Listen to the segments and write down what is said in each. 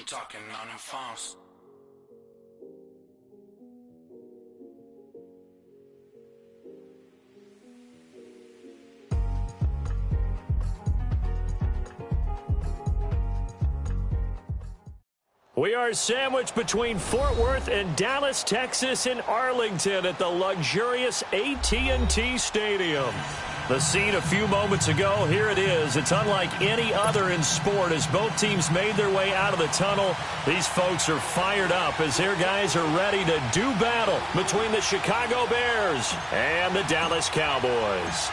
talking on them phones. We are sandwiched between Fort Worth and Dallas, Texas, and Arlington at the luxurious AT&T Stadium. The scene a few moments ago, here it is. It's unlike any other in sport as both teams made their way out of the tunnel. These folks are fired up as their guys are ready to do battle between the Chicago Bears and the Dallas Cowboys.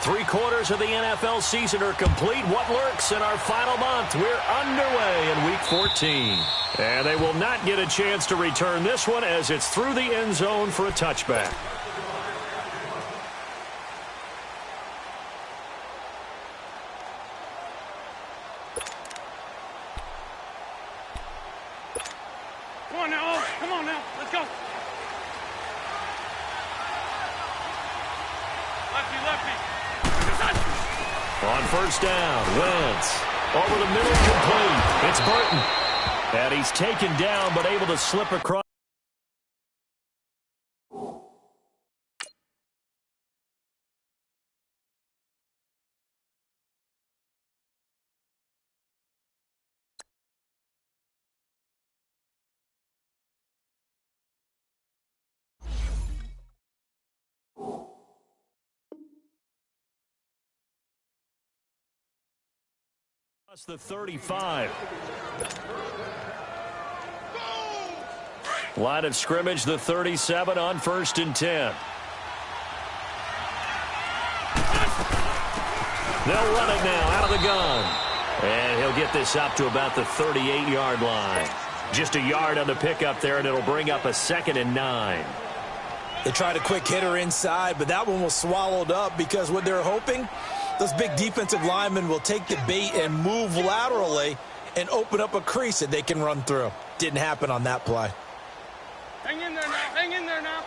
3/4 of the NFL season are complete. What lurks in our final month? We're underway in Week 14. And they will not get a chance to return this one as it's through the end zone for a touchback. Come on now, come on now, let's go. Lefty, lefty. On first down, Wentz. Over the middle, complete. It's Burton. And he's taken down, but able to slip across. The 35. Line of scrimmage, the 37 on 1st and 10. They'll run it now out of the gun. And he'll get this up to about the 38-yard line. Just a yard on the pickup there, and it'll bring up a 2nd and 9. They tried a quick hitter inside, but that one was swallowed up because what they're hoping, those big defensive linemen will take the bait and move laterally and open up a crease that they can run through. Didn't happen on that play. Hang in there now, hang in there now.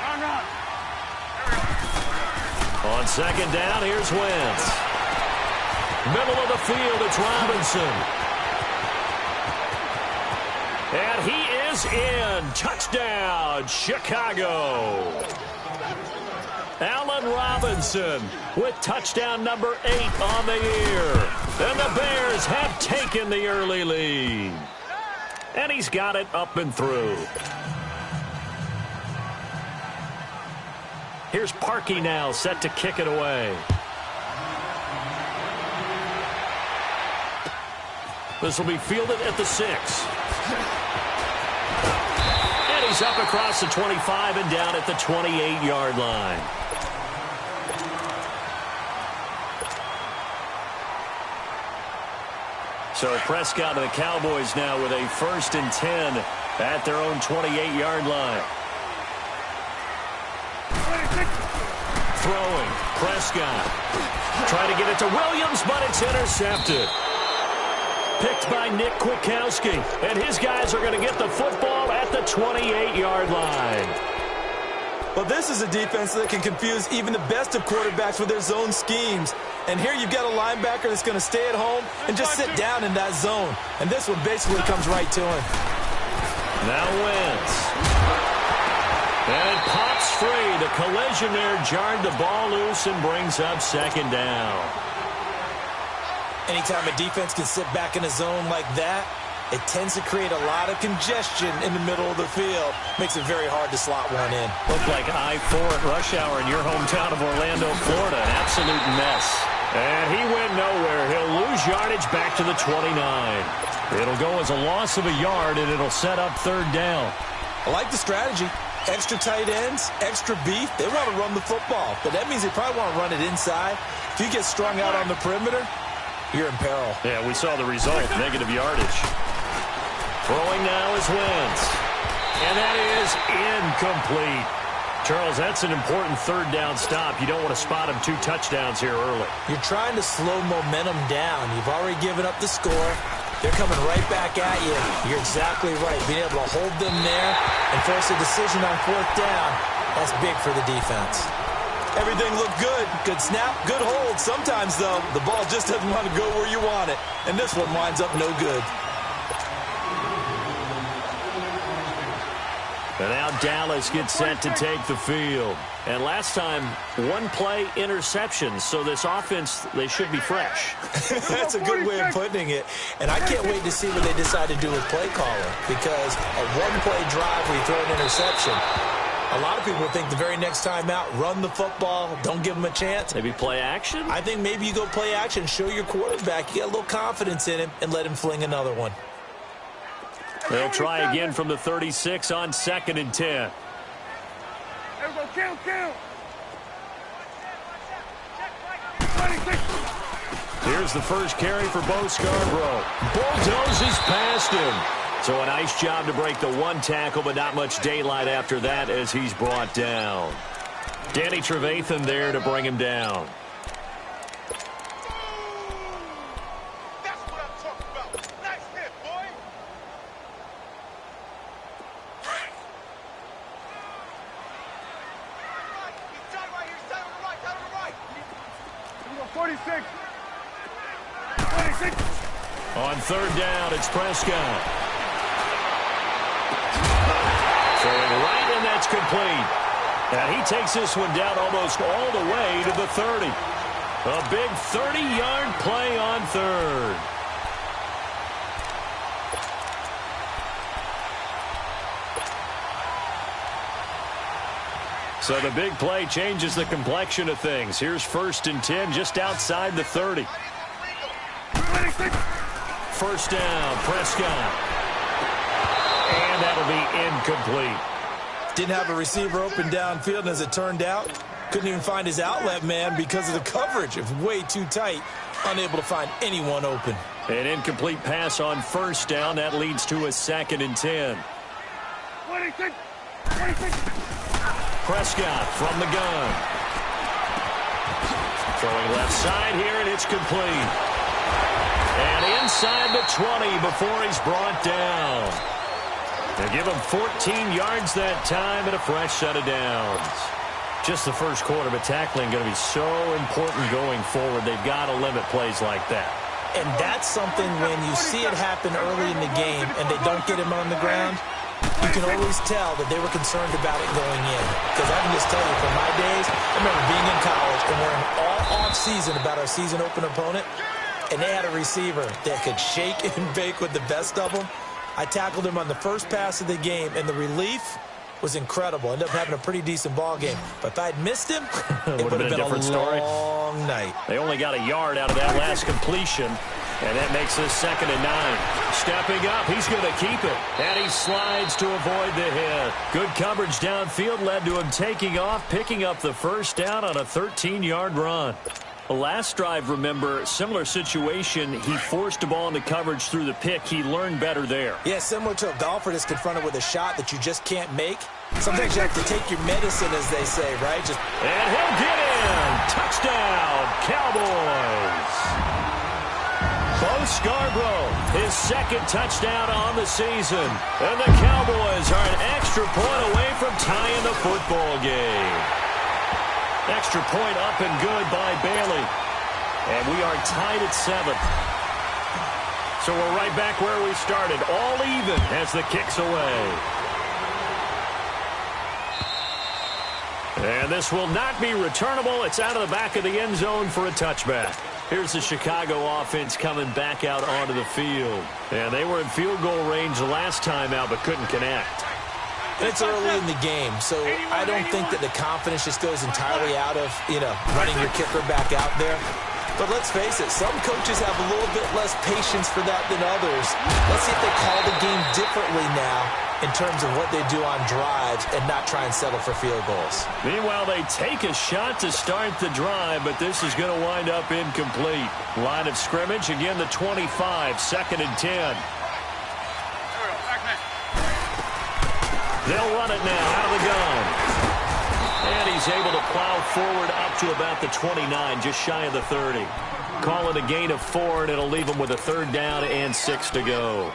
Run. On 2nd down, here's Wentz. Middle of the field, it's Robinson. And he is in. Touchdown, Chicago. Allen Robinson with touchdown number 8 on the year. And the Bears have taken the early lead. And he's got it up and through. Here's Parkey now, set to kick it away. This will be fielded at the 6. And he's up across the 25 and down at the 28-yard line. So Prescott and the Cowboys now with a 1st and 10 at their own 28-yard line. Throwing, Prescott. Trying to get it to Williams, but it's intercepted. Picked by Nick Kwiatkowski, and his guys are going to get the football at the 28-yard line. Well, this is a defense that can confuse even the best of quarterbacks with their zone schemes. And here you've got a linebacker that's going to stay at home and just sit down in that zone. And this one basically comes right to him. Now Wentz. And it pops free. The collision there jarred the ball loose and brings up 2nd down. Anytime a defense can sit back in a zone like that, it tends to create a lot of congestion in the middle of the field. Makes it very hard to slot one in. Looked like I-4 at rush hour in your hometown of Orlando, Florida. An absolute mess. And he went nowhere. He'll lose yardage back to the 29. It'll go as a loss of a yard, and it'll set up 3rd down. I like the strategy. Extra tight ends, extra beef. They want to run the football, but that means they probably want to run it inside. If you get strung out on the perimeter, you're in peril. Yeah, we saw the result, negative yardage. Throwing now is Wentz. And that is incomplete. Charles, that's an important 3rd down stop. You don't want to spot him 2 touchdowns here early. You're trying to slow momentum down. You've already given up the score. They're coming right back at you. You're exactly right. Being able to hold them there and force a decision on 4th down, that's big for the defense. Everything looked good. Good snap, good hold. Sometimes, though, the ball just doesn't want to go where you want it. And this one winds up no good. And now Dallas gets set to take the field. And last time, one play interception. So this offense, they should be fresh. That's a good way of putting it. And I can't wait to see what they decide to do with play calling. Because a one-play drive where you throw an interception, a lot of people think the very next time out, run the football, don't give them a chance. Maybe play action? I think maybe you go play action, show your quarterback, you get a little confidence in him, and let him fling another one. They'll try again from the 36 on 2nd and 10. There we go, kill. 26. Here's the first carry for Bo Scarborough. Bulldozes past him. So a nice job to break the one tackle, but not much daylight after that as he's brought down. Danny Trevathan there to bring him down. That's what I'm talking about. Nice hit, boy. He's tight right here. He's tight on the right. Tight on the right. Here we go, 46. 26. On 3rd down, it's Prescott. Throwing right, and that's complete. And he takes this one down almost all the way to the 30. A big 30-yard play on 3rd. So the big play changes the complexion of things. Here's 1st and 10 just outside the 30. 26. First down, Prescott. And that'll be incomplete. Didn't have a receiver open downfield, and as it turned out, couldn't even find his outlet man because of the coverage. It was way too tight, unable to find anyone open. An incomplete pass on 1st down. That leads to a 2nd and 10. 26. Prescott from the gun. Throwing left side here, and it's complete. And inside the 20 before he's brought down. They give him 14 yards that time and a fresh set of downs. Just the first quarter, but tackling going to be so important going forward. They've got to limit plays like that. And that's something when you see it happen early in the game and they don't get him on the ground, you can always tell that they were concerned about it going in. Because I can just tell you from my days, I remember being in college and worrying all off-season about our season open opponent, and they had a receiver that could shake and bake with the best of them. I tackled him on the first pass of the game, and the relief was incredible. Ended up having a pretty decent ball game. But if I'd missed him, it would have been a different story. Long night. They only got a yard out of that last completion, and that makes this 2nd and 9. Stepping up, he's going to keep it. And he slides to avoid the hit. Good coverage downfield led to him taking off, picking up the first down on a 13-yard run. The last drive, remember, similar situation. He forced a ball into coverage through the pick. He learned better there. Yeah, similar to a golfer that's confronted with a shot that you just can't make. Sometimes you have to take your medicine, as they say, right? And he'll get in. Touchdown, Cowboys. Bo Scarborough, his 2nd touchdown on the season. And the Cowboys are an extra point away from tying the football game. Extra point up and good by Bailey. And we are tied at 7. So we're right back where we started. All even as the kick's away. And this will not be returnable. It's out of the back of the end zone for a touchback. Here's the Chicago offense coming back out onto the field. And they were in field goal range the last time out but couldn't connect. And it's early in the game, so I don't think that the confidence just goes entirely out of, running your kicker back out there. But let's face it, some coaches have a little bit less patience for that than others. Let's see if they call the game differently now in terms of what they do on drives and not try and settle for field goals. Meanwhile, they take a shot to start the drive, but this is going to wind up incomplete. Line of scrimmage, again the 25, 2nd and 10. They'll run it now out of the gun. And he's able to plow forward up to about the 29, just shy of the 30. Call it a gain of 4, and it'll leave him with a 3rd down and 6 to go.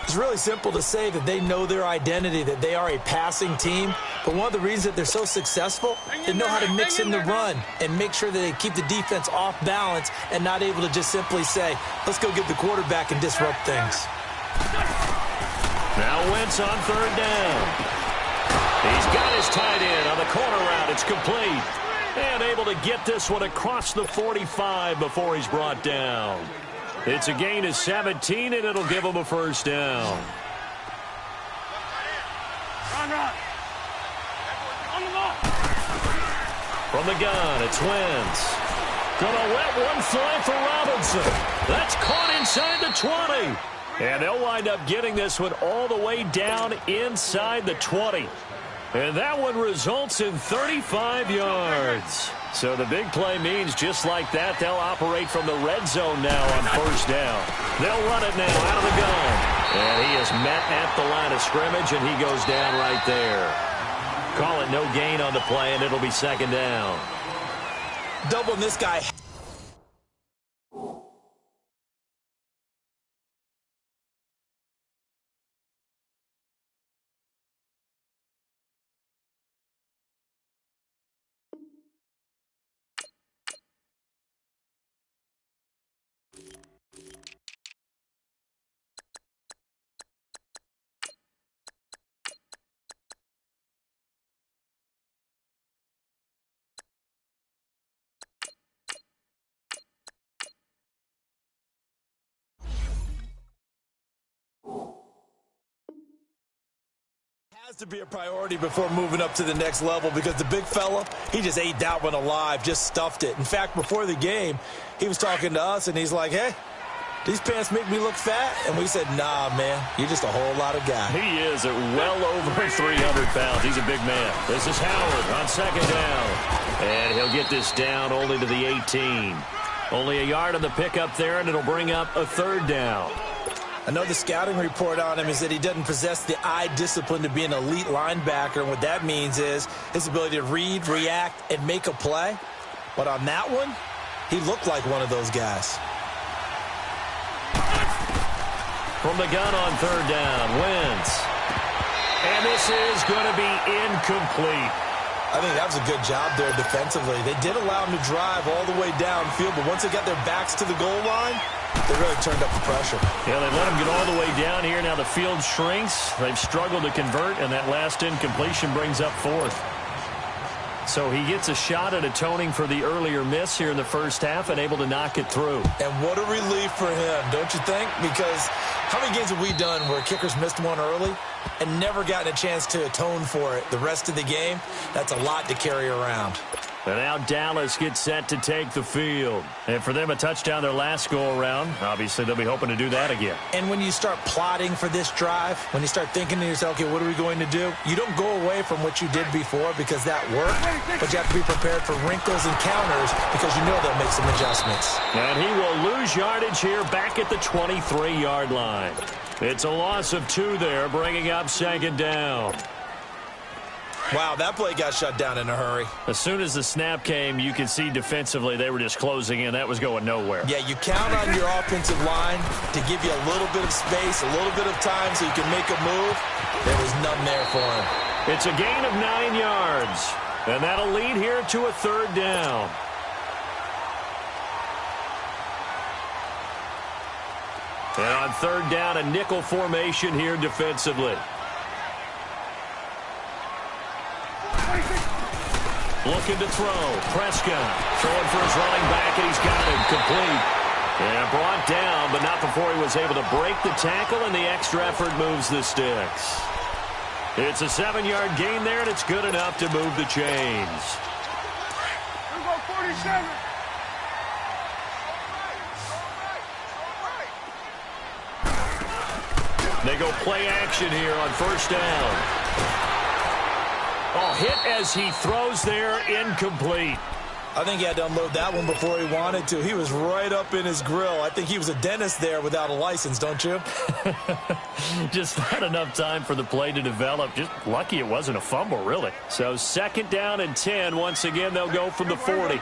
It's really simple to say that they know their identity, that they are a passing team. But one of the reasons that they're so successful, they know how to mix in the run and make sure that they keep the defense off balance and not able to just simply say, let's go get the quarterback and disrupt things. Now Wentz on third down. He's got his tight end on the corner route. It's complete. And able to get this one across the 45 before he's brought down. It's a gain of 17, and it'll give him a first down. From the gun, it's Wentz. Gonna let one fly for Robinson. That's caught inside the 20. And they'll wind up getting this one all the way down inside the 20. And that one results in 35 yards. So the big play means just like that, they'll operate from the red zone now on first down. They'll run it now out of the gun. And he is met at the line of scrimmage, and he goes down right there. Call it no gain on the play, and it'll be second down. Doubling this guy. Has to be a priority before moving up to the next level, because the big fella, he just ate that one alive, just stuffed it. In fact, before the game, he was talking to us, and he's like, hey, these pants make me look fat? And we said, nah, man, you're just a whole lot of guy. He is at well over 300 pounds. He's a big man. This is Howard on second down. And he'll get this down only to the 18. Only a yard on the pickup there, and it'll bring up a third down. I know the scouting report on him is that he doesn't possess the eye discipline to be an elite linebacker, and what that means is his ability to read, react, and make a play. But on that one, he looked like one of those guys. From the gun on third down, Wentz. And this is going to be incomplete. I think that was a good job there defensively. They did allow him to drive all the way downfield, but once they got their backs to the goal line, they really turned up the pressure. Yeah, they let him get all the way down here. Now the field shrinks. They've struggled to convert, and that last incompletion brings up fourth. So he gets a shot at atoning for the earlier miss here in the first half and able to knock it through. And what a relief for him, don't you think? Because how many games have we done where kickers missed one early and never gotten a chance to atone for it the rest of the game? That's a lot to carry around. And now Dallas gets set to take the field. And for them, a touchdown their last go-around. Obviously, they'll be hoping to do that again. And when you start plotting for this drive, when you start thinking to yourself, okay, what are we going to do? You don't go away from what you did before because that worked, but you have to be prepared for wrinkles and counters because you know they'll make some adjustments. And he will lose yardage here back at the 23-yard line. It's a loss of 2 there, bringing up second down. Wow, that play got shut down in a hurry. As soon as the snap came, you could see defensively they were just closing in. That was going nowhere. Yeah, you count on your offensive line to give you a little bit of space, a little bit of time so you can make a move. There was none there for him. It's a gain of 9 yards, and that'll lead here to a third down. And on third down, a nickel formation here defensively. Looking to throw. Prescott throwing for his running back, and he's got him complete. And brought down, but not before he was able to break the tackle, and the extra effort moves the sticks. It's a 7-yard gain there, and it's good enough to move the chains. We go 47. They go play action here on first down. Oh, hit as he throws there, incomplete. I think he had to unload that one before he wanted to. He was right up in his grill. I think he was a dentist there without a license, don't you? Just not enough time for the play to develop. Just lucky it wasn't a fumble, really. So second down and 10. Once again, they'll go from the 40.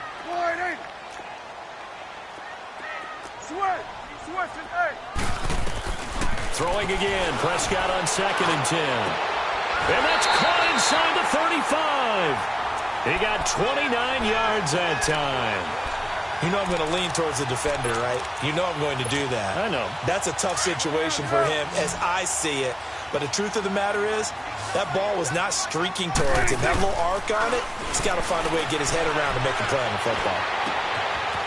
Throwing again. Prescott on 2nd and 10. And that's caught inside the 35. He got 29 yards that time. You know I'm going to lean towards the defender, right? You know I'm going to do that. I know. That's a tough situation for him as I see it. But the truth of the matter is, that ball was not streaking towards him. That little arc on it, he's got to find a way to get his head around to make a play on the football.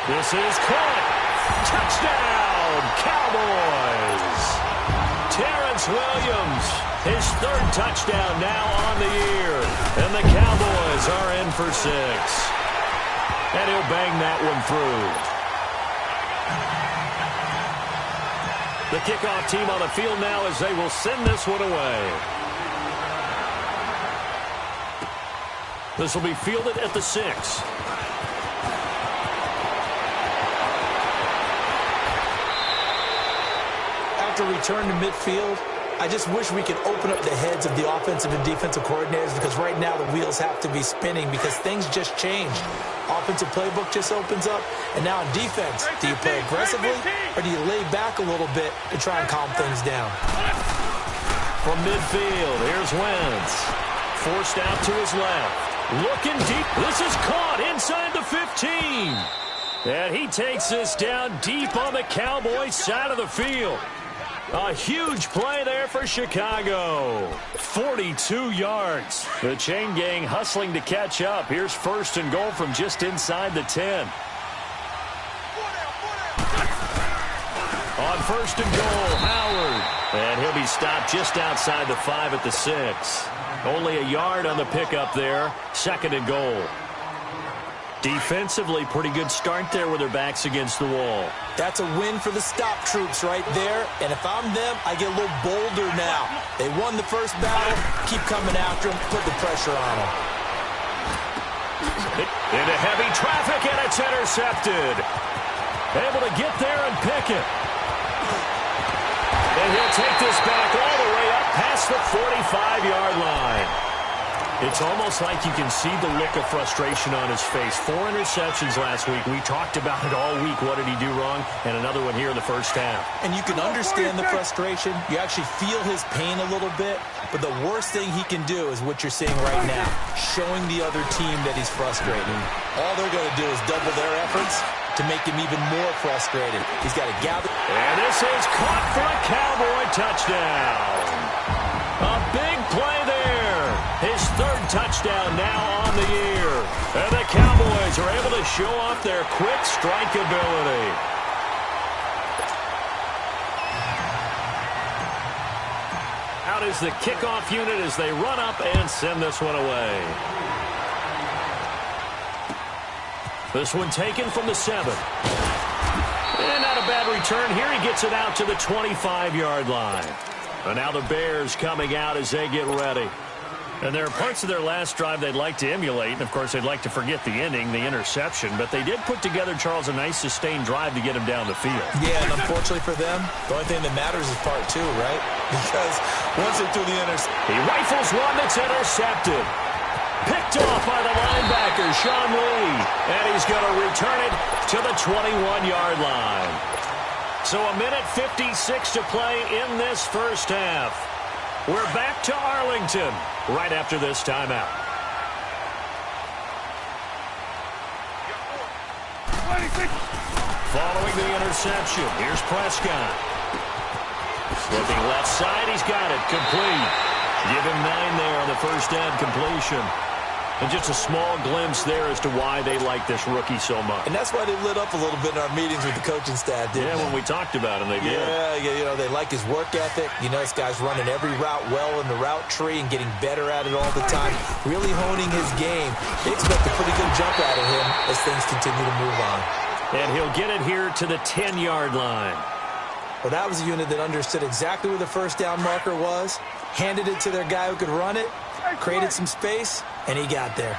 This is caught. Touchdown, Cowboys. Terrence Williams, his 3rd touchdown now on the year. And the Cowboys are in for 6. And he'll bang that one through. The kickoff team on the field now as they will send this one away. This will be fielded at the 6. After return to midfield, I just wish we could open up the heads of the offensive and defensive coordinators, because right now the wheels have to be spinning because things just changed. Offensive playbook just opens up, and now in defense, do you play aggressively or do you lay back a little bit to try and calm things down? From midfield, here's Wentz. Forced out to his left. Looking deep. This is caught inside the 15. And he takes this down deep on the Cowboys side of the field. A huge play there for Chicago. 42 yards. The chain gang hustling to catch up. Here's 1st and goal from just inside the 10. On 1st and goal, Howard. And he'll be stopped just outside the 5 at the 6. Only a yard on the pickup there. 2nd and goal. Defensively, pretty good start there with their backs against the wall. That's a win for the stop troops right there. And if I'm them, I get a little bolder now. They won the first battle. Keep coming after them. Put the pressure on them. Into heavy traffic, and it's intercepted. Able to get there and pick it. And he'll take this back all the way up past the 45-yard line. It's almost like you can see the look of frustration on his face. 4 interceptions last week. We talked about it all week. What did he do wrong? And another one here in the first half. And you can understand the frustration. You actually feel his pain a little bit. But the worst thing he can do is what you're seeing right now, showing the other team that he's frustrated. All they're going to do is double their efforts to make him even more frustrated. He's got to gather. And this is caught for a Cowboy touchdown. A big play there. His 3rd touchdown now on the year. And the Cowboys are able to show off their quick strike ability. Out is the kickoff unit as they run up and send this one away. This one taken from the 7. And not a bad return here. He gets it out to the 25-yard line. And now the Bears coming out as they get ready. And there are parts of their last drive they'd like to emulate. And, of course, they'd like to forget the ending, the interception. But they did put together, Charles, a nice sustained drive to get him down the field. Yeah, and unfortunately for them, the only thing that matters is part 2, right? Because once they threw the interception, he rifles one that's intercepted. Picked off by the linebacker, Sean Lee. And he's going to return it to the 21-yard line. So a minute 56 to play in this first half. We're back to Arlington right after this timeout. Following the interception, here's Prescott. Looking left side, he's got it. Complete. Give him 9 there on the first down completion. And just a small glimpse there as to why they like this rookie so much. And that's why they lit up a little bit in our meetings with the coaching staff, didn't they? When we talked about him, they did. Yeah, you know, they like his work ethic. You know, this guy's running every route well in the route tree and getting better at it all the time, really honing his game. They expect a pretty good jump out of him as things continue to move on. And he'll get it here to the 10-yard line. Well, that was a unit that understood exactly where the first down marker was, handed it to their guy who could run it, created some space, and he got there.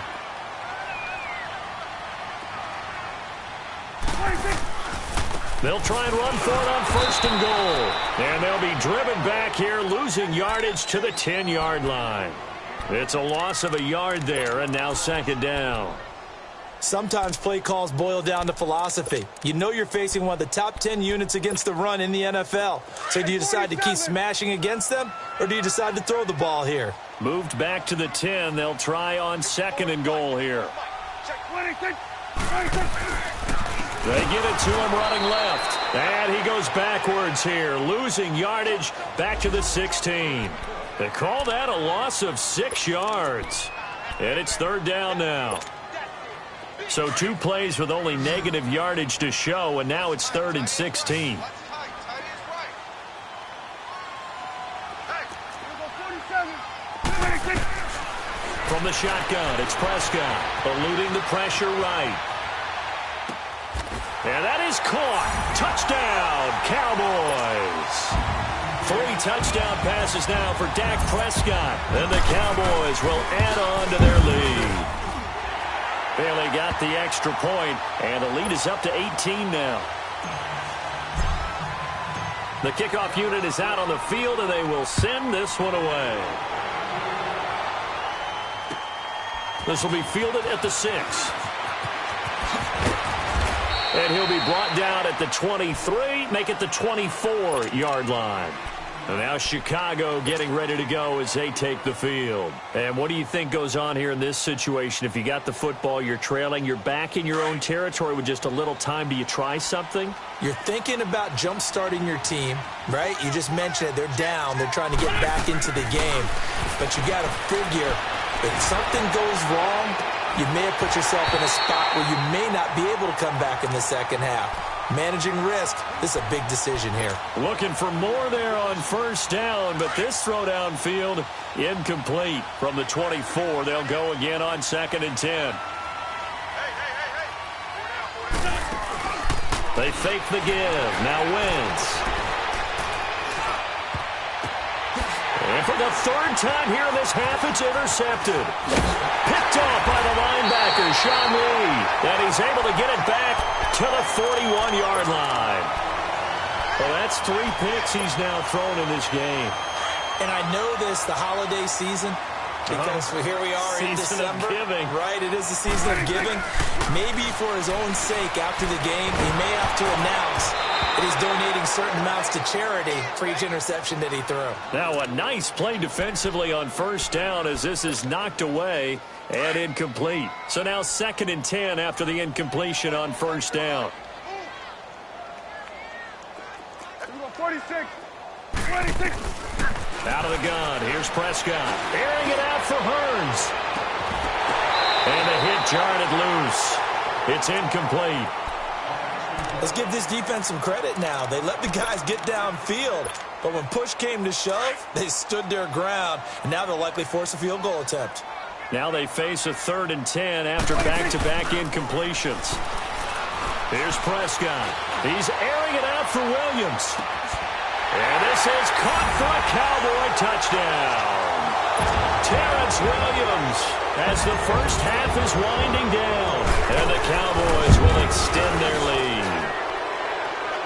They'll try and run for it on 1st and goal. And they'll be driven back here, losing yardage to the 10-yard line. It's a loss of a yard there, and now 2nd down. Sometimes play calls boil down to philosophy. You know you're facing one of the top 10 units against the run in the NFL. So do you decide to keep smashing against them, or do you decide to throw the ball here? Moved back to the 10. They'll try on 2nd and goal here. They get it to him running left. And he goes backwards here, losing yardage back to the 16. They call that a loss of 6 yards. And it's 3rd down now. So 2 plays with only negative yardage to show, and now it's 3rd and 16. From the shotgun, it's Prescott, eluding the pressure right. And that is caught. Touchdown, Cowboys. 3 touchdown passes now for Dak Prescott. And the Cowboys will add on to their lead. Bailey got the extra point, and the lead is up to 18 now. The kickoff unit is out on the field, and they will send this one away. This will be fielded at the 6. And he'll be brought down at the 23, make it the 24-yard line. And now Chicago getting ready to go as they take the field. And what do you think goes on here in this situation? If you got the football, you're trailing, you're back in your own territory with just a little time. Do you try something? You're thinking about jump-starting your team, right? You just mentioned it. They're down. They're trying to get back into the game. But you got to figure if something goes wrong, you may have put yourself in a spot where you may not be able to come back in the second half. Managing risk, this is a big decision here. Looking for more there on 1st down, but this throw downfield incomplete from the 24. They'll go again on 2nd and 10. They fake the give. Now Wentz. And for the 3rd time here in this half, it's intercepted. Picked off by the linebacker, Sean Lee. And he's able to get it back to the 41-yard line. Well, that's 3 picks he's now thrown in this game. And I know this, the holiday season, because here we are in December. Season of giving. Right, it is the season of giving. Maybe for his own sake after the game, he may have to announce that he's donating certain amounts to charity for each interception that he threw. Now a nice play defensively on 1st down as this is knocked away and incomplete. So now 2nd and 10 after the incompletion on 1st down. 46. Out of the gun. Here's Prescott. Airing it out for Hearns. And the hit jarred loose. It's incomplete. Let's give this defense some credit now. They let the guys get downfield. But when push came to shove, they stood their ground. And now they'll likely force a field goal attempt. Now they face a 3rd and 10 after back-to-back incompletions. Here's Prescott. He's airing it out for Williams. And this is caught for a Cowboy touchdown. Terrence Williams as the first half is winding down. And the Cowboys will extend their lead.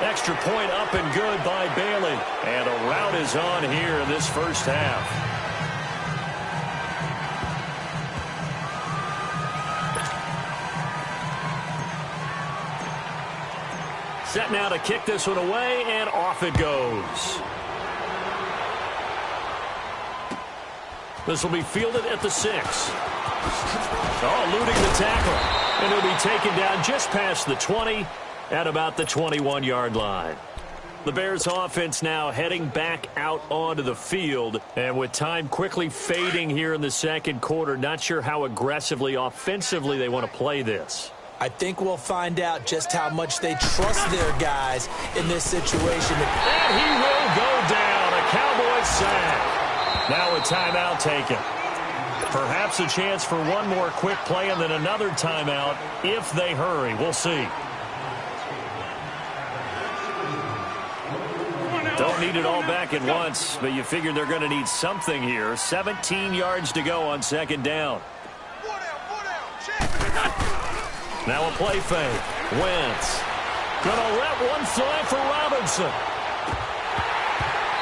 Extra point up and good by Bailey. And a rout is on here in this first half. Set now to kick this one away, and off it goes. This will be fielded at the 6. Oh, eluding the tackle. And it'll be taken down just past the 20 at about the 21-yard line. The Bears offense now heading back out onto the field. And with time quickly fading here in the 2nd quarter, not sure how aggressively, offensively they want to play this. I think we'll find out just how much they trust their guys in this situation. And he will go down. A Cowboys sack. Now a timeout taken. Perhaps a chance for one more quick play and then another timeout if they hurry. We'll see. Don't need it all back at once, but you figure they're going to need something here. 17 yards to go on 2nd down. Now a play fake. Wentz. Gonna let one fly for Robinson.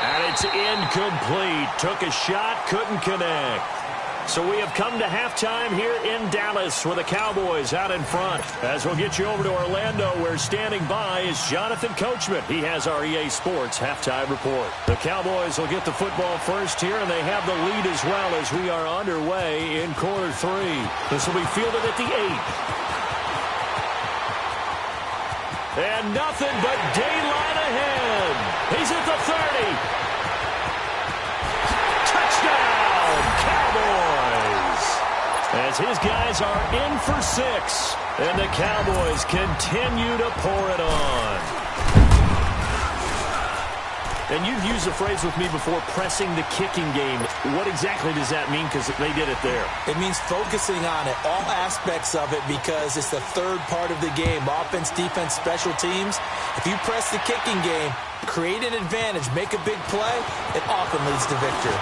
And it's incomplete. Took a shot, couldn't connect. So we have come to halftime here in Dallas with the Cowboys out in front. As we'll get you over to Orlando, where standing by is Jonathan Coachman. He has our EA Sports halftime report. The Cowboys will get the football first here, and they have the lead as well as we are underway in quarter 3. This will be fielded at the 8. And nothing but daylight ahead. He's at the 30. Touchdown, Cowboys! As his guys are in for 6, and the Cowboys continue to pour it on. And you've used the phrase with me before, pressing the kicking game. What exactly does that mean? Because they did it there. It means focusing on it, all aspects of it, because it's the third part of the game. Offense, defense, special teams. If you press the kicking game, create an advantage, make a big play, it often leads to victory.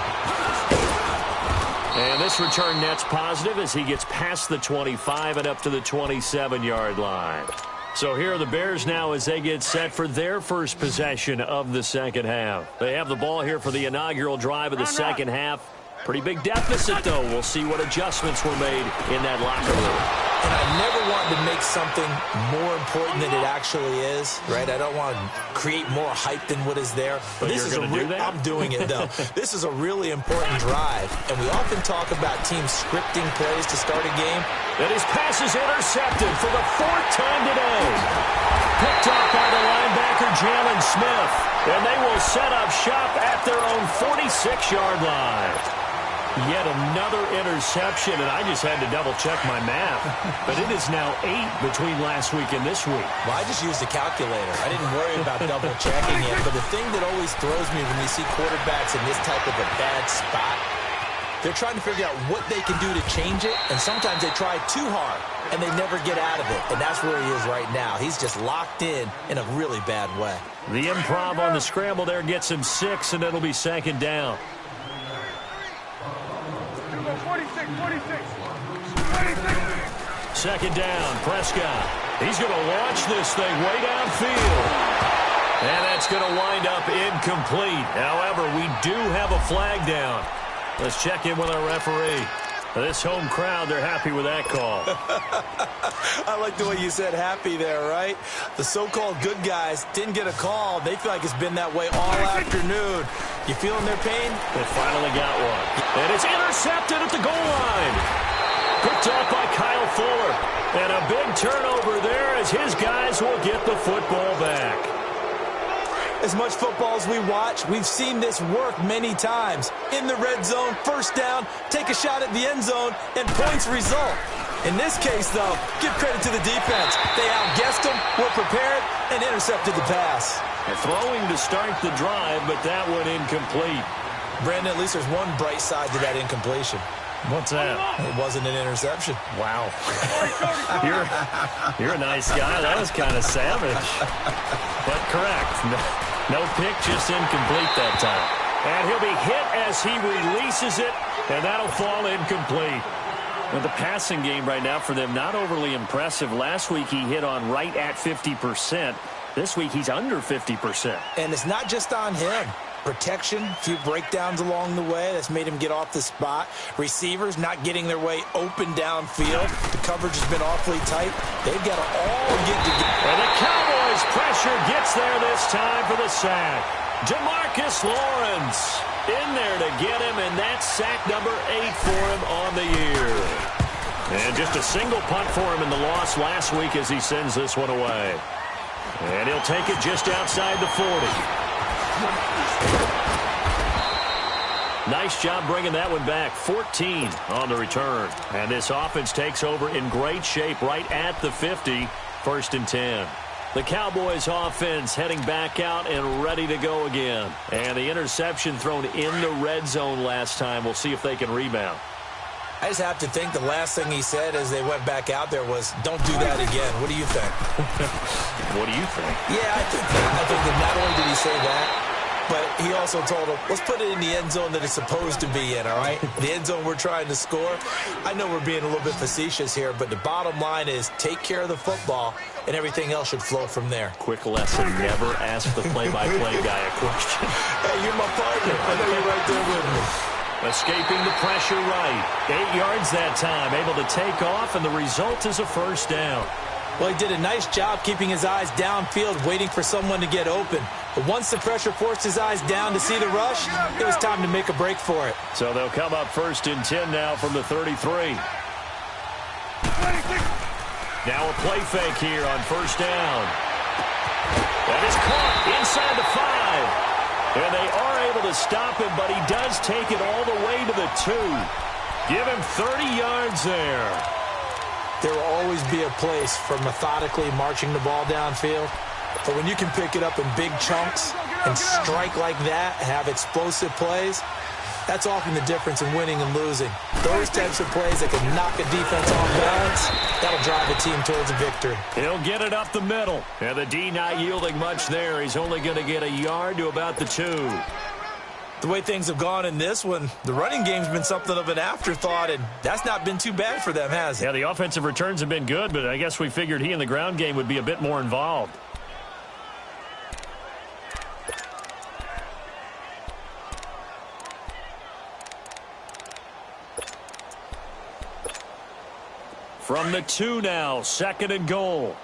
And this return net's positive as he gets past the 25 and up to the 27-yard line. So here are the Bears now as they get set for their first possession of the second half. They have the ball here for the inaugural drive of the second half. Pretty big deficit, though. We'll see what adjustments were made in that locker room. And I never wanted to make something more important than it actually is, right? I don't want to create more hype than what is there. But this is I'm doing it, though. This is a really important drive, and we often talk about teams scripting plays to start a game. And his pass is intercepted for the 4th time today. Picked off by the linebacker, Jalen Smith. And they will set up shop at their own 46-yard line. Yet another interception, and I just had to double-check my math. But it is now 8 between last week and this week. Well, I just used a calculator. I didn't worry about double-checking it. But the thing that always throws me when you see quarterbacks in this type of a bad spot, they're trying to figure out what they can do to change it, and sometimes they try too hard, and they never get out of it. And that's where he is right now. He's just locked in a really bad way. The improv on the scramble there gets him 6, and it'll be second down. 46. Second down, Prescott. He's going to launch this thing way downfield. And that's going to wind up incomplete. However, we do have a flag down. Let's check in with our referee. This home crowd, they're happy with that call. I like the way you said happy there, right? The so-called good guys didn't get a call. They feel like it's been that way all afternoon. You feeling their pain? They finally got one. And it's intercepted at the goal line. Picked off by Kyle Fuller. And a big turnover there as his guys will get the football back. As much football as we watch, we've seen this work many times. In the red zone, first down, take a shot at the end zone, and points result. In this case, though, give credit to the defense. They outguessed them, were prepared, and intercepted the pass. They're throwing to start the drive, but that one incomplete. Brandon, at least there's one bright side to that incompletion. What's that? It wasn't an interception. Wow. You're a nice guy. That was kind of savage. But correct. No pick, just incomplete that time. And he'll be hit as he releases it, and that'll fall incomplete. Well, the passing game right now for them, not overly impressive. Last week he hit on right at 50%. This week he's under 50%. And it's not just on him. Protection, a few breakdowns along the way. That's made him get off the spot. Receivers not getting their way open downfield. The coverage has been awfully tight. They've got to all get together. And the Cowboys' pressure gets there this time for the sack. DeMarcus Lawrence in there to get him, and that's sack number 8 for him on the year. And just a single punt for him in the loss last week as he sends this one away. And he'll take it just outside the 40. Nice job bringing that one back. 14 on the return. And this offense takes over in great shape right at the 50. 1st and 10. The Cowboys offense heading back out and ready to go again. And the interception thrown in the red zone last time. We'll see if they can rebound. I just have to think the last thing he said as they went back out there was, don't do that again. What do you think? What do you think? Yeah, I think that not only did he say that, but he also told him, let's put it in the end zone that it's supposed to be in, all right? The end zone we're trying to score. I know we're being a little bit facetious here, but the bottom line is take care of the football, and everything else should flow from there. Quick lesson, never ask the play-by-play guy a question. Hey, you're my partner. I know you're right there with me. Escaping the pressure right. 8 yards that time. Able to take off, and the result is a first down. Well, he did a nice job keeping his eyes downfield, waiting for someone to get open. But once the pressure forced his eyes down to see the rush, it was time to make a break for it. So they'll come up 1st and 10 now from the 33. Now a play fake here on 1st down. That is caught inside the 5. And they are able to stop him, but he does take it all the way to the 2. Give him 30 yards there. There will always be a place for methodically marching the ball downfield. But when you can pick it up in big chunks and strike like that, have explosive plays, that's often the difference in winning and losing. Those types of plays that can knock a defense off balance, that'll drive a team towards a victory. He'll get it up the middle. And the D not yielding much there. He's only going to get a yard to about the 2. The way things have gone in this one, the running game's been something of an afterthought, and that's not been too bad for them, has it? Yeah, the offensive returns have been good, but I guess we figured he in the ground game would be a bit more involved. From the 2 now, 2nd and goal.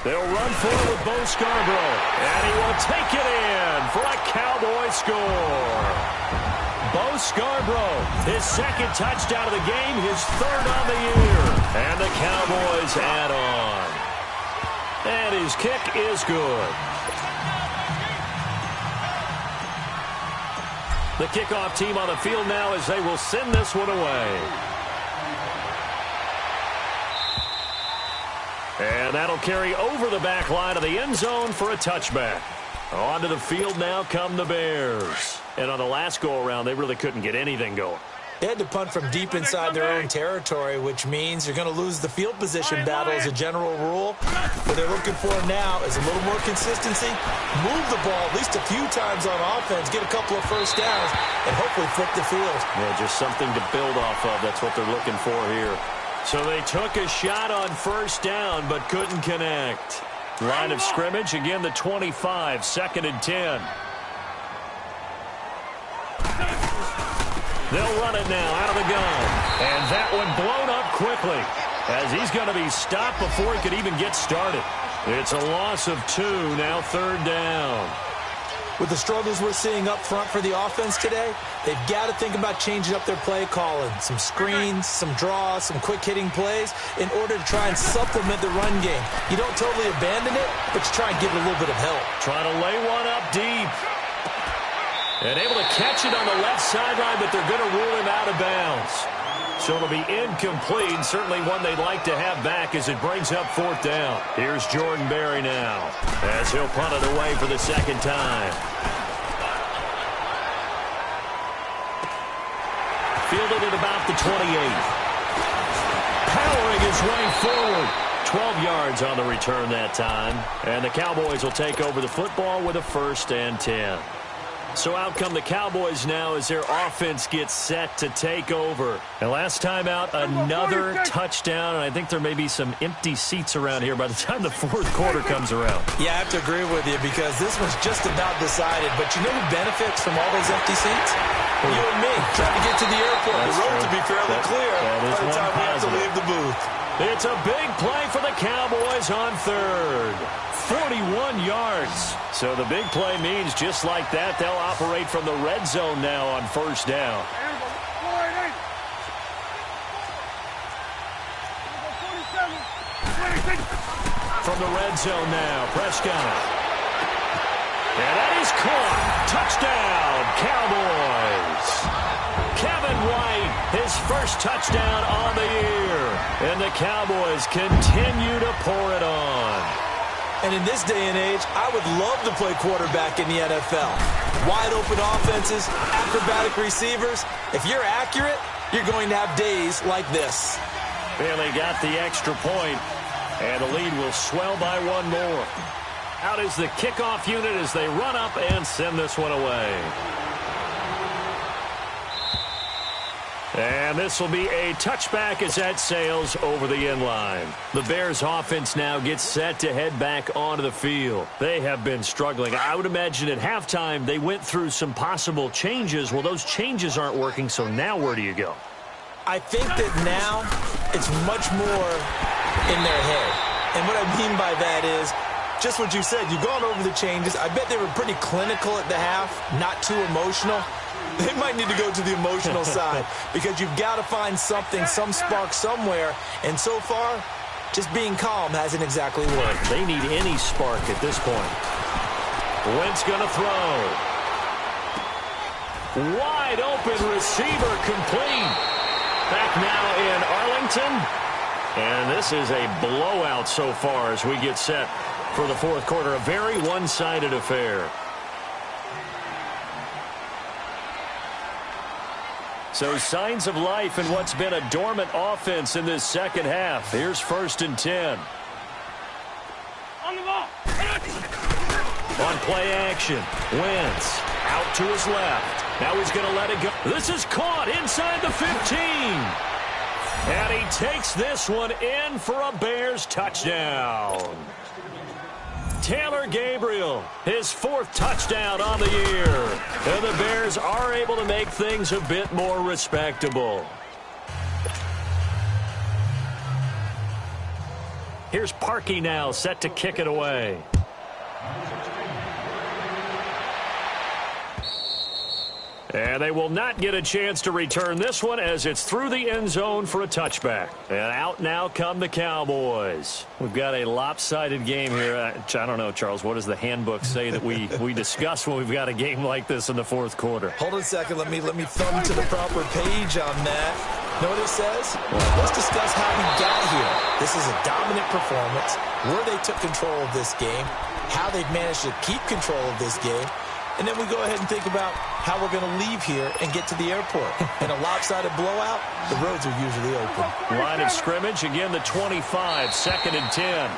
They'll run for it with Bo Scarborough, and he will take it in for a Cowboy score. Bo Scarborough, his 2nd touchdown of the game, his 3rd on the year. And the Cowboys add on. And his kick is good. The kickoff team on the field now as they will send this one away. And that'll carry over the back line of the end zone for a touchback. Onto the field now come the Bears. And on the last go-around, they really couldn't get anything going. They had to punt from deep inside their own territory, which means you're going to lose the field position battle as a general rule. What they're looking for now is a little more consistency, move the ball at least a few times on offense, get a couple of first downs, and hopefully flip the field. Yeah, just something to build off of. That's what they're looking for here. So they took a shot on 1st down, but couldn't connect. Line of scrimmage, again the 25, 2nd and 10. They'll run it now out of the gun. And that one blown up quickly as he's going to be stopped before he could even get started. It's a loss of 2, now 3rd down. With the struggles we're seeing up front for the offense today, they've got to think about changing up their play calling. Some screens, some draws, some quick-hitting plays in order to try and supplement the run game. You don't totally abandon it, but you try and give it a little bit of help. Trying to lay one up deep. And able to catch it on the left sideline, but they're going to rule him out of bounds. So it'll be incomplete, certainly one they'd like to have back as it brings up 4th down. Here's Jordan Berry now as he'll punt it away for the 2nd time. Fielded at about the 28. Powering his way forward. 12 yards on the return that time. And the Cowboys will take over the football with a 1st and 10. So out come the Cowboys now as their offense gets set to take over. And last time out, another touchdown. And I think there may be some empty seats around here by the time the 4th quarter comes around. Yeah, I have to agree with you because this one's just about decided. But you know who benefits from all those empty seats? You and me, trying to get to the airport. The road to be fairly clear by the time we have to leave the booth. It's a big play for the Cowboys on 3rd. 41 yards. So the big play means just like that, they'll operate from the red zone now on 1st down. From the red zone now, Prescott. And that is caught. Touchdown, Cowboys. Kevin White, his first touchdown on the year. And the Cowboys continue to pour it on. And in this day and age, I would love to play quarterback in the NFL. Wide open offenses, acrobatic receivers. If you're accurate, you're going to have days like this. And they got the extra point, and the lead will swell by 1 more. Out is the kickoff unit as they run up and send this one away. And And this will be a touchback as that sails over the end line. The Bears offense now gets set to head back onto the field. They have been struggling. I would imagine at halftime they went through some possible changes. Well, those changes aren't working, so now where do you go? I think that now it's much more in their head. And what I mean by that is just what you said. You've gone over the changes. I bet they were pretty clinical at the half, not too emotional. They might need to go to the emotional side because you've got to find something, some spark somewhere. And so far, just being calm hasn't exactly worked. They need any spark at this point. Wentz going to throw. Wide open receiver complete. Back now in Arlington. And this is a blowout so far as we get set for the fourth quarter. A very one-sided affair. So signs of life in what's been a dormant offense in this second half. Here's 1st and 10. On the ball. On play action, Wentz out to his left. Now he's going to let it go. This is caught inside the 15. And he takes this one in for a Bears touchdown. Taylor Gabriel, his 4th touchdown on the year. And the Bears are able to make things a bit more respectable. Here's Parkey now set to kick it away. And they will not get a chance to return this one as it's through the end zone for a touchback. And out now come the Cowboys. We've got a lopsided game here. I don't know, Charles, what does the handbook say that we discuss when we've got a game like this in the fourth quarter? Hold on a second. Let me thumb to the proper page on that. Know what it says? Let's discuss how we got here. This is a dominant performance, where they took control of this game, how they've managed to keep control of this game, and then we go ahead and think about how we're going to leave here and get to the airport. In a lopsided blowout, the roads are usually open. Line of scrimmage, again the 25, 2nd and 10.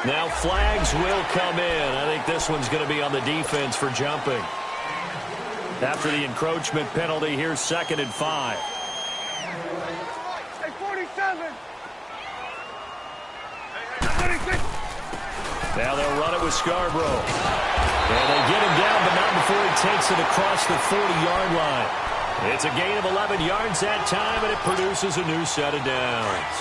Now flags will come in. I think this one's going to be on the defense for jumping. After the encroachment penalty, here's 2nd and 5. Hey, 47. Now they'll run it with Scarborough. And they get him down, but not before he takes it across the 40-yard line. It's a gain of 11 yards that time, and it produces a new set of downs.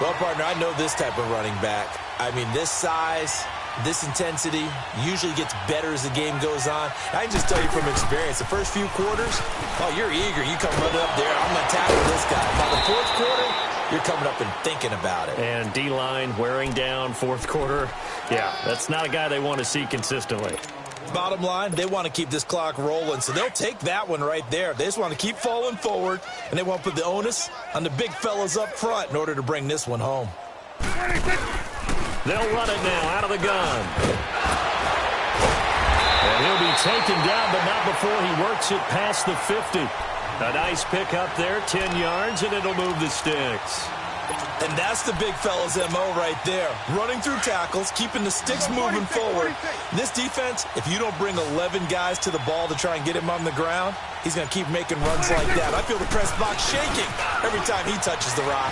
Well, partner, I know this type of running back. I mean, this size, this intensity usually gets better as the game goes on. I can just tell you from experience, the first few quarters, oh, you're eager. You come running up there. I'm going to tackle this guy. By the fourth quarter, you're coming up and thinking about it. And D-line wearing down fourth quarter. Yeah, that's not a guy they want to see consistently. Bottom line, they want to keep this clock rolling, so they'll take that one right there. They just want to keep falling forward, and they want to put the onus on the big fellas up front in order to bring this one home. They'll run it now out of the gun. And he'll be taken down, but not before he works it past the 50. A nice pick up there, 10 yards, and it'll move the sticks. And that's the big fella's MO right there. Running through tackles, keeping the sticks moving forward. This defense, if you don't bring 11 guys to the ball to try and get him on the ground, he's going to keep making runs like that. I feel the press box shaking every time he touches the rock.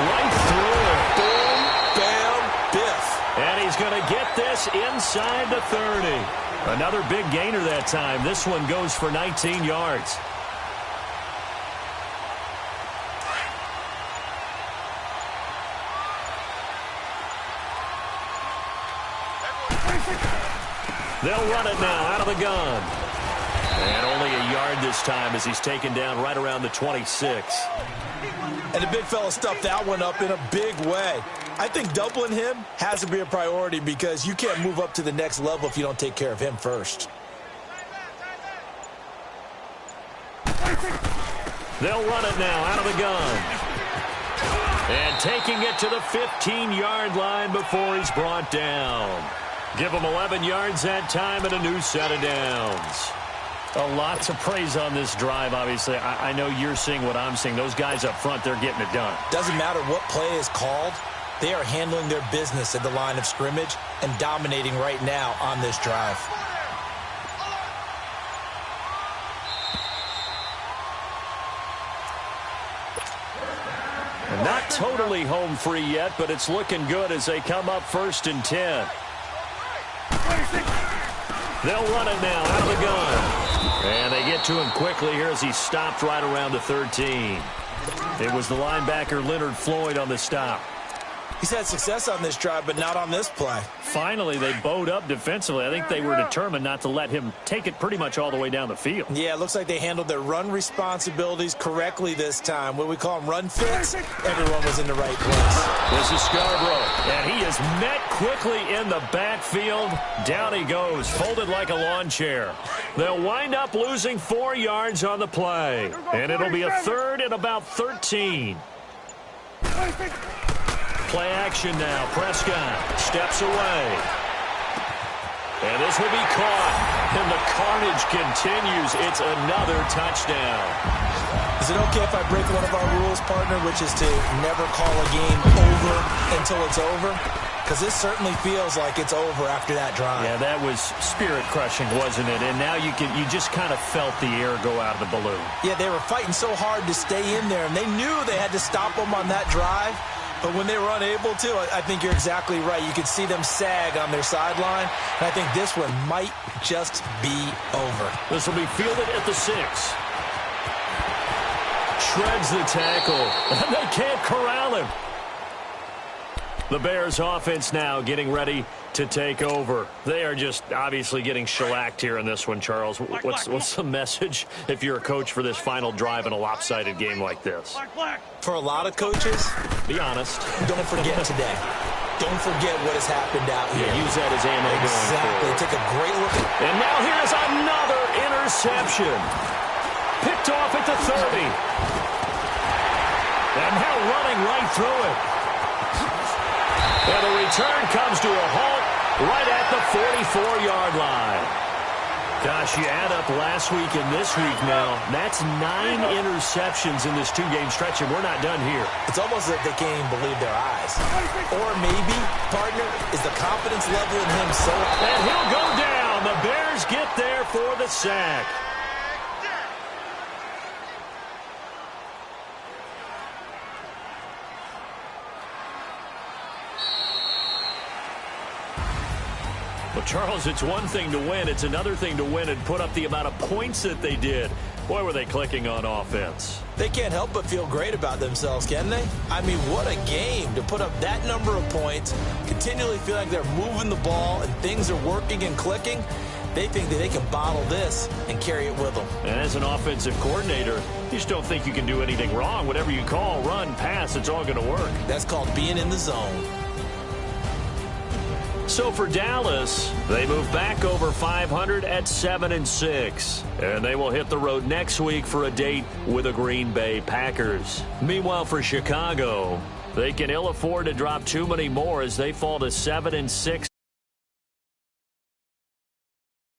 Right through it. Boom, bam, biff. And he's going to get this inside the 30. Another big gainer that time. This one goes for 19 yards. They'll run it now out of the gun. And only a yard this time as he's taken down right around the 26. And the big fella stuffed that one up in a big way. I think doubling him has to be a priority because you can't move up to the next level if you don't take care of him first. They'll run it now out of the gun. And taking it to the 15-yard line before he's brought down. Give him 11 yards that time and a new set of downs. Lots of praise on this drive, obviously. I know you're seeing what I'm seeing. Those guys up front, they're getting it done. Doesn't matter what play is called. They are handling their business at the line of scrimmage and dominating right now on this drive. not totally home free yet, but it's looking good as they come up 1st and 10. They'll run it now out of the gun. And they get to him quickly here as he stopped right around the 13. It was the linebacker Leonard Floyd on the stop. He's had success on this drive, but not on this play. Finally, they bowed up defensively. I think they were determined not to let him take it pretty much all the way down the field. Yeah, it looks like they handled their run responsibilities correctly this time. What we call them run fits, everyone was in the right place. This is Scarborough, and he is met quickly in the backfield. Down he goes, folded like a lawn chair. They'll wind up losing 4 yards on the play, and it'll be a 3rd and about 13. Play action now. Prescott steps away. And this will be caught. And the carnage continues. It's another touchdown. Is it okay if I break one of our rules, partner, which is to never call a game over until it's over? Because this certainly feels like it's over after that drive. Yeah, that was spirit-crushing, wasn't it? And now you just kind of felt the air go out of the balloon. Yeah, they were fighting so hard to stay in there, and they knew they had to stop them on that drive. But when they were unable to, I think you're exactly right. You could see them sag on their sideline. And I think this one might just be over. This will be fielded at the 6. Shreds the tackle. And they can't corral him. The Bears offense now getting ready to take over. They are just obviously getting shellacked here in this one, Charles. What's the message if you're a coach for this final drive in a lopsided game like this? For a lot of coaches, be honest. Don't forget today. Don't forget what has happened out here. Yeah, use that as ammo going forward. Take a great look at it. And now here's another interception. Picked off at the 30. And now running right through it. And the return comes to a halt right at the 44-yard line. Gosh, you add up last week and this week now, that's 9 interceptions in this 2-game stretch, and we're not done here. It's almost like they can't even believe their eyes. Or maybe, partner, is the confidence level in him so... And he'll go down. The Bears get there for the sack. Well, Charles, it's one thing to win. It's another thing to win and put up the amount of points that they did. Boy, were they clicking on offense. They can't help but feel great about themselves, can they? I mean, what a game to put up that number of points, continually feel like they're moving the ball and things are working and clicking. They think that they can bottle this and carry it with them. And as an offensive coordinator, you just don't think you can do anything wrong. Whatever you call, run, pass, it's all going to work. That's called being in the zone. So for Dallas, they move back over 500 at 7-6. And they will hit the road next week for a date with the Green Bay Packers. Meanwhile, for Chicago, they can ill afford to drop too many more as they fall to 7-6.